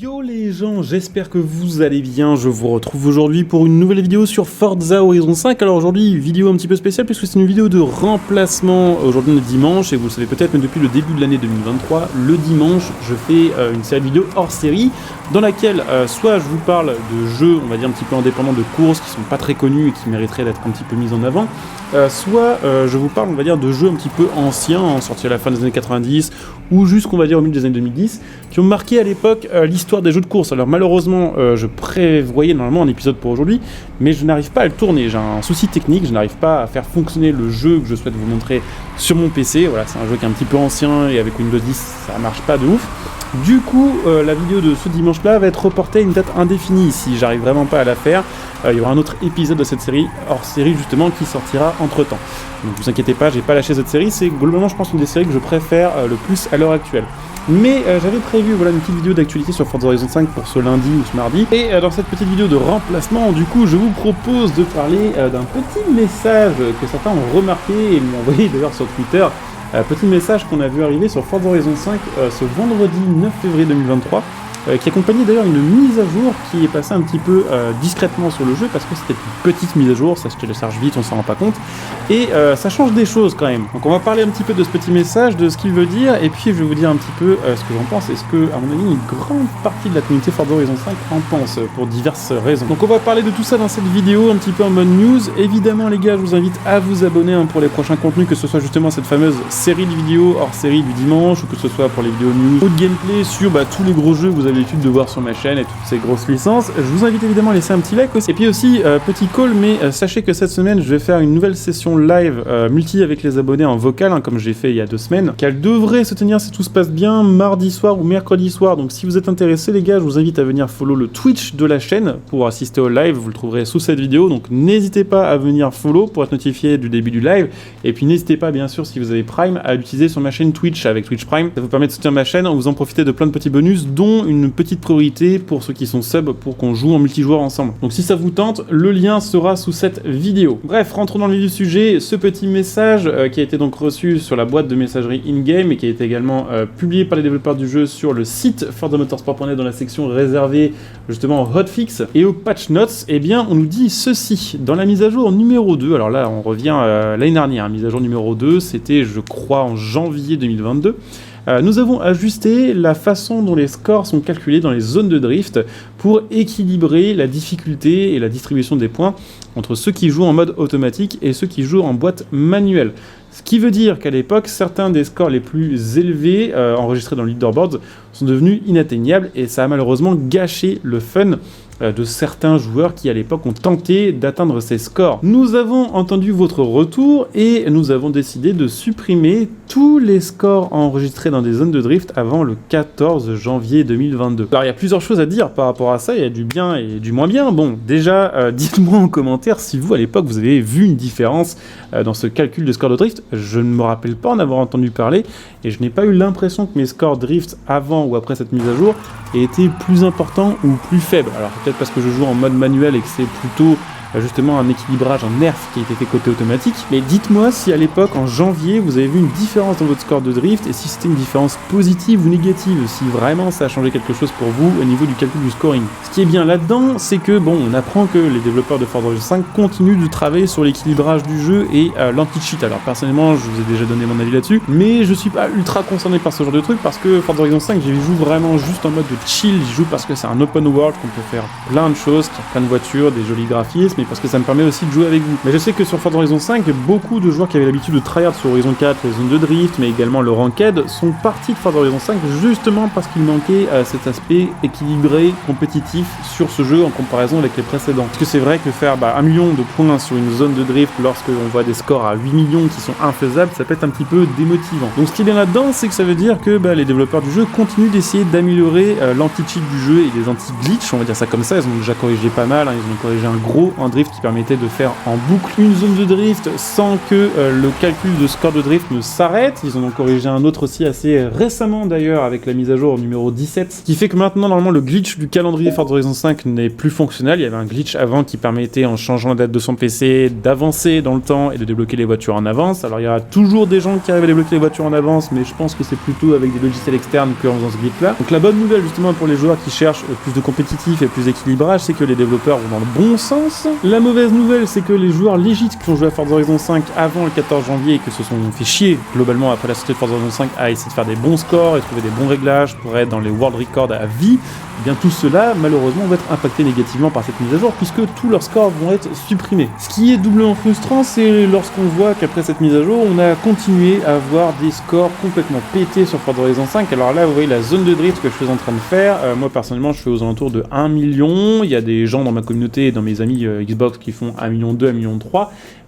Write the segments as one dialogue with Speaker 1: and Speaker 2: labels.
Speaker 1: Yo les gens, j'espère que vous allez bien, je vous retrouve aujourd'hui pour une nouvelle vidéo sur Forza Horizon 5. Alors aujourd'hui, vidéo un petit peu spéciale puisque c'est une vidéo de remplacement. Aujourd'hui on est dimanche et vous le savez peut-être, mais depuis le début de l'année 2023, le dimanche, je fais une série de vidéos hors série dans laquelle soit je vous parle de jeux, on va dire un petit peu indépendants de courses qui sont pas très connus et qui mériteraient d'être un petit peu mis en avant, soit je vous parle, on va dire, de jeux un petit peu anciens, sortis à la fin des années 90 ou jusqu'on va dire au milieu des années 2010, qui ont marqué à l'époque l'histoire des jeux de course. Alors malheureusement, je prévoyais normalement un épisode pour aujourd'hui, mais je n'arrive pas à le tourner. J'ai un souci technique, je n'arrive pas à faire fonctionner le jeu que je souhaite vous montrer sur mon PC. Voilà, c'est un jeu qui est un petit peu ancien et avec Windows 10, ça marche pas de ouf. Du coup, la vidéo de ce dimanche-là va être reportée à une date indéfinie si j'arrive vraiment pas à la faire. Il y aura un autre épisode de cette série, hors série justement, qui sortira entre-temps. Donc vous inquiétez pas, j'ai pas lâché cette série, c'est globalement je pense une des séries que je préfère le plus à l'heure actuelle. Mais j'avais prévu voilà, une petite vidéo d'actualité sur Forza Horizon 5 pour ce lundi ou ce mardi. Et dans cette petite vidéo de remplacement, du coup, je vous propose de parler d'un petit message que certains ont remarqué et m'ont envoyé d'ailleurs sur Twitter. Petit message qu'on a vu arriver sur Forza Horizon 5 ce vendredi 9 février 2023. Qui accompagnait d'ailleurs une mise à jour qui est passée un petit peu discrètement sur le jeu parce que c'était une petite mise à jour, ça se télécharge vite, on s'en rend pas compte, et ça change des choses quand même. Donc on va parler un petit peu de ce petit message, de ce qu'il veut dire, et puis je vais vous dire un petit peu ce que j'en pense, et ce que, à mon avis, une grande partie de la communauté Forza Horizon 5 en pense, pour diverses raisons. Donc on va parler de tout ça dans cette vidéo, un petit peu en mode news. Évidemment les gars, je vous invite à vous abonner pour les prochains contenus, que ce soit justement cette fameuse série de vidéos hors série du dimanche, ou que ce soit pour les vidéos news ou de gameplay sur tous les gros jeux que vous avez l'habitude de voir sur ma chaîne et toutes ces grosses licences. Je vous invite évidemment à laisser un petit like aussi. Et puis aussi, petit call, mais sachez que cette semaine, je vais faire une nouvelle session live multi avec les abonnés en vocal, comme j'ai fait il y a 2 semaines, qu'elle devrait se tenir si tout se passe bien, mardi soir ou mercredi soir. Donc si vous êtes intéressés les gars, je vous invite à venir follow le Twitch de la chaîne pour assister au live, vous le trouverez sous cette vidéo. Donc n'hésitez pas à venir follow pour être notifié du début du live. Et puis n'hésitez pas, bien sûr, si vous avez Prime, à l'utiliser sur ma chaîne Twitch avec Twitch Prime. Ça vous permet de soutenir ma chaîne, vous en profitez de plein de petits bonus, dont une petite priorité pour ceux qui sont sub pour qu'on joue en multijoueur ensemble. Donc si ça vous tente, le lien sera sous cette vidéo. Bref, rentrons dans le vif du sujet. Ce petit message qui a été donc reçu sur la boîte de messagerie in-game et qui a été également publié par les développeurs du jeu sur le site forzamotorsport.net dans la section réservée justement au hotfix et aux patch notes, eh bien on nous dit ceci. Dans la mise à jour numéro 2, alors là on revient l'année dernière, mise à jour numéro 2, c'était je crois en janvier 2022, nous avons ajusté la façon dont les scores sont calculés dans les zones de drift pour équilibrer la difficulté et la distribution des points entre ceux qui jouent en mode automatique et ceux qui jouent en boîte manuelle. Ce qui veut dire qu'à l'époque, certains des scores les plus élevés enregistrés dans le leaderboard sont devenus inatteignables et ça a malheureusement gâché le fun de certains joueurs qui à l'époque ont tenté d'atteindre ces scores. Nous avons entendu votre retour et nous avons décidé de supprimer tous les scores enregistrés dans des zones de drift avant le 14 janvier 2022. Alors il y a plusieurs choses à dire par rapport à ça, il y a du bien et du moins bien. Bon, déjà, dites-moi en commentaire si vous à l'époque vous avez vu une différence dans ce calcul de score de drift. Je ne me rappelle pas en avoir entendu parler et je n'ai pas eu l'impression que mes scores drift avant ou après cette mise à jour aient été plus importants ou plus faibles. Alors peut-être parce que je joue en mode manuel et que c'est plutôt justement un équilibrage, un nerf qui a été fait côté automatique. Mais dites-moi si à l'époque, en janvier, vous avez vu une différence dans votre score de drift et si c'était une différence positive ou négative, si vraiment ça a changé quelque chose pour vous au niveau du calcul du scoring. Ce qui est bien là-dedans, c'est que bon, on apprend que les développeurs de Forza Horizon 5 continuent de travailler sur l'équilibrage du jeu et l'anti-cheat. Alors personnellement, je vous ai déjà donné mon avis là-dessus, mais je suis pas ultra concerné par ce genre de truc parce que Forza Horizon 5, j'y joue vraiment juste en mode de chill, j'y joue parce que c'est un open world, qu'on peut faire plein de choses, qu'il y a plein de voitures, des jolis graphismes, mais parce que ça me permet aussi de jouer avec vous. Mais je sais que sur Forza Horizon 5, beaucoup de joueurs qui avaient l'habitude de tryhard sur Horizon 4, les zones de drift, mais également le ranked, sont partis de Forza Horizon 5 justement parce qu'il manquait cet aspect équilibré, compétitif sur ce jeu en comparaison avec les précédents. Parce que c'est vrai que faire 1 million de points sur une zone de drift lorsque on voit des scores à 8 millions qui sont infaisables, ça peut être un petit peu démotivant. Donc ce qui est bien là-dedans, c'est que ça veut dire que les développeurs du jeu continuent d'essayer d'améliorer l'anti-cheat du jeu et les anti-glitch, on va dire ça comme ça. Ils ont déjà corrigé pas mal, ils ont corrigé un gros un drift qui permettait de faire en boucle une zone de drift sans que le calcul de score de drift ne s'arrête. Ils en ont corrigé un autre aussi assez récemment d'ailleurs avec la mise à jour numéro 17, ce qui fait que maintenant normalement le glitch du calendrier Forza Horizon 5 n'est plus fonctionnel. Il y avait un glitch avant qui permettait en changeant la date de son PC d'avancer dans le temps et de débloquer les voitures en avance. Alors il y aura toujours des gens qui arrivent à débloquer les voitures en avance, mais je pense que c'est plutôt avec des logiciels externes qu'en faisant ce glitch là. Donc la bonne nouvelle justement pour les joueurs qui cherchent plus de compétitif et plus d'équilibrage, c'est que les développeurs vont dans le bon sens. La mauvaise nouvelle, c'est que les joueurs légites qui ont joué à Forza Horizon 5 avant le 14 janvier et que se sont fait chier globalement après la sortie de Forza Horizon 5 à essayer de faire des bons scores et trouver des bons réglages pour être dans les world records à vie, eh bien tout cela malheureusement va être impacté négativement par cette mise à jour puisque tous leurs scores vont être supprimés. Ce qui est doublement frustrant, c'est lorsqu'on voit qu'après cette mise à jour, on a continué à avoir des scores complètement pétés sur Forza Horizon 5. Alors là, vous voyez la zone de drift que je suis en train de faire. Moi personnellement, je fais aux alentours de 1 million. Il y a des gens dans ma communauté et dans mes amis Xbox qui font 1,2 million, 1,3 million.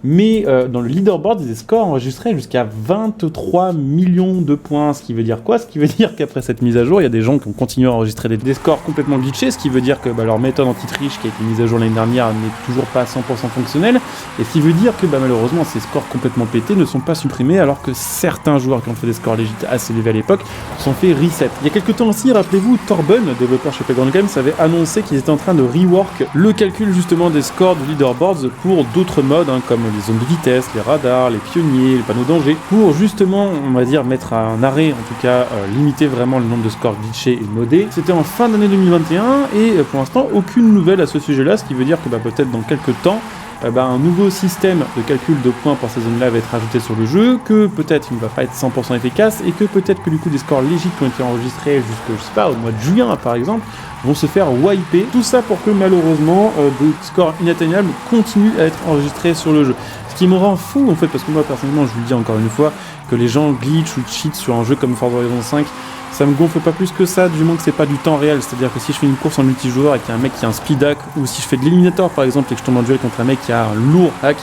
Speaker 1: Mais dans le leaderboard, des scores enregistrés jusqu'à 23 millions de points. Ce qui veut dire quoi? Ce qui veut dire qu'après cette mise à jour, il y a des gens qui ont continué à enregistrer des scores complètement glitchés, ce qui veut dire que leur méthode anti-triche qui a été mise à jour l'année dernière n'est toujours pas 100% fonctionnelle, et ce qui veut dire que malheureusement ces scores complètement pétés ne sont pas supprimés alors que certains joueurs qui ont fait des scores légitimes assez élevés à l'époque sont fait reset. Il y a quelques temps aussi, rappelez-vous, Torben, développeur chez Playground Games, avait annoncé qu'ils étaient en train de rework le calcul justement des scores de leaderboards pour d'autres modes comme les zones de vitesse, les radars, les pionniers, les panneaux danger, pour justement, on va dire, mettre un arrêt, en tout cas limiter vraiment le nombre de scores glitchés et modés. C'était en fin d'année 2021 et pour l'instant aucune nouvelle à ce sujet-là, ce qui veut dire que peut-être dans quelques temps, un nouveau système de calcul de points pour ces zones-là va être ajouté sur le jeu, que peut-être il ne va pas être 100% efficace et que peut-être que du coup des scores légitimes qui ont été enregistrés jusque, je sais pas, au mois de juin par exemple, vont se faire wiper. Tout ça pour que malheureusement des scores inatteignables continuent à être enregistrés sur le jeu. Ce qui me rend fou en fait, parce que moi personnellement, je vous le dis encore une fois, que les gens glitch ou cheat sur un jeu comme Forza Horizon 5, ça me gonfle pas plus que ça, du moins que c'est pas du temps réel. C'est-à-dire que si je fais une course en multijoueur et qu'il y a un mec qui a un speed hack, ou si je fais de l'éliminator par exemple et que je tombe en duel contre un mec qui a un lourd hack,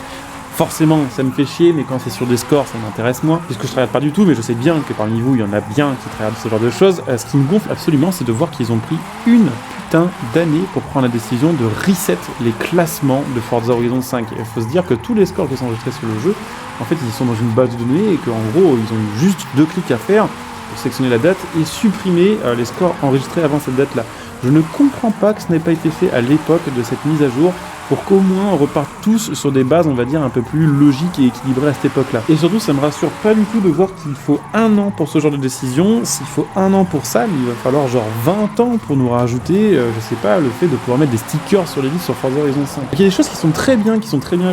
Speaker 1: forcément ça me fait chier, mais quand c'est sur des scores ça m'intéresse moins, puisque je travaille pas du tout, mais je sais bien que parmi vous il y en a bien qui travaillent ce genre de choses. Ce qui me gonfle absolument, c'est de voir qu'ils ont pris une putain d'année pour prendre la décision de reset les classements de Forza Horizon 5. Il faut se dire que tous les scores qui sont enregistrés sur le jeu, en fait ils sont dans une base de données et qu'en gros ils ont eu juste 2 clics à faire pour sélectionner la date et supprimer les scores enregistrés avant cette date-là. Je ne comprends pas que ce n'ait pas été fait à l'époque de cette mise à jour pour qu'au moins on reparte tous sur des bases, on va dire, un peu plus logiques et équilibrées à cette époque-là. Et surtout, ça me rassure pas du tout de voir qu'il faut 1 an pour ce genre de décision. S'il faut 1 an pour ça, il va falloir genre 20 ans pour nous rajouter, je sais pas, le fait de pouvoir mettre des stickers sur les listes sur Forza Horizon 5. Il y a des choses qui sont très bien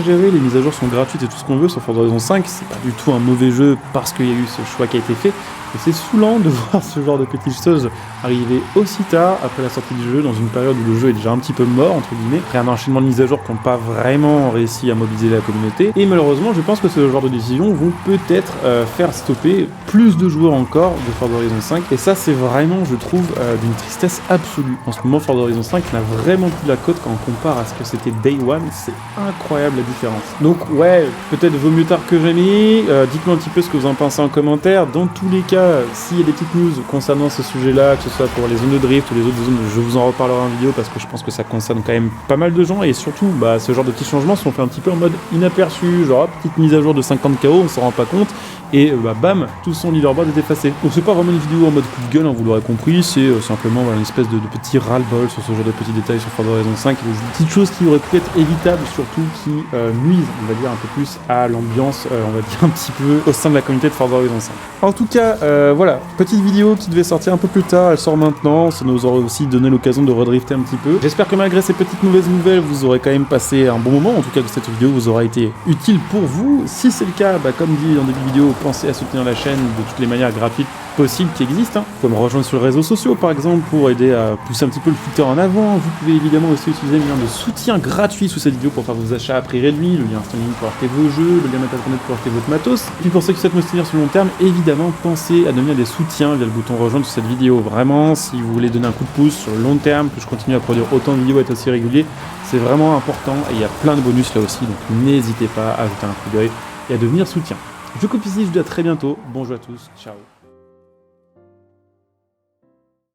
Speaker 1: gérées, les mises à jour sont gratuites et tout ce qu'on veut sur Forza Horizon 5, c'est pas du tout un mauvais jeu parce qu'il y a eu ce choix qui a été fait. Et c'est saoulant de voir ce genre de petites choses arriver aussi tard après la sortie du jeu, dans une période où le jeu est déjà un petit peu mort, entre guillemets, après un enchaînement de mises à jour qui n'ont pas vraiment réussi à mobiliser la communauté. Et malheureusement, je pense que ce genre de décisions vont peut-être faire stopper plus de joueurs encore de Forza Horizon 5. Et ça, c'est vraiment, je trouve, d'une tristesse absolue. En ce moment, Forza Horizon 5 n'a vraiment plus la cote quand on compare à ce que c'était Day One. C'est incroyable la différence. Donc ouais, peut-être vaut mieux tard que jamais. Dites-moi un petit peu ce que vous en pensez en commentaire. Dans tous les cas, s'il y a des petites news concernant ce sujet-là, que ce soit pour les zones de drift ou les autres zones, je vous en reparlerai en vidéo parce que je pense que ça concerne quand même pas mal de gens et surtout, ce genre de petits changements sont faits un petit peu en mode inaperçu, genre petite mise à jour de 50 KO, on s'en rend pas compte et bam, tout son leaderboard est effacé. Donc c'est pas vraiment une vidéo en mode coup de gueule, vous l'aurez compris, c'est simplement une espèce de petit ras-le-bol sur ce genre de petits détails sur Forza Horizon 5, des petites choses qui auraient pu être évitables, surtout qui nuisent, on va dire, un peu plus à l'ambiance, on va dire un petit peu au sein de la communauté de Forza Horizon 5. En tout cas, voilà, petite vidéo qui devait sortir un peu plus tard, elle sort maintenant, ça nous aurait aussi donné l'occasion de redrifter un petit peu. J'espère que malgré ces petites mauvaises nouvelles, vous aurez quand même passé un bon moment, en tout cas que cette vidéo vous aura été utile pour vous. Si c'est le cas, comme dit dans début de vidéo, pensez à soutenir la chaîne de toutes les manières gratuites possibles qui existent. Vous pouvez me rejoindre sur les réseaux sociaux par exemple pour aider à pousser un petit peu le Twitter en avant. Vous pouvez évidemment aussi utiliser le lien de soutien gratuit sous cette vidéo pour faire vos achats à prix réduit, le lien streaming pour acheter vos jeux, le lien internet pour acheter votre matos. Et puis pour ceux qui souhaitent me soutenir sur le long terme, évidemment pensez à devenir des soutiens via le bouton rejoindre sur cette vidéo. Vraiment, si vous voulez donner un coup de pouce sur le long terme, que je continue à produire autant de vidéos et être aussi régulier, c'est vraiment important et il y a plein de bonus là aussi, donc n'hésitez pas à jeter un coup d'œil et à devenir soutien. Je coupe ici, je vous dis à très bientôt, bonjour à tous, ciao.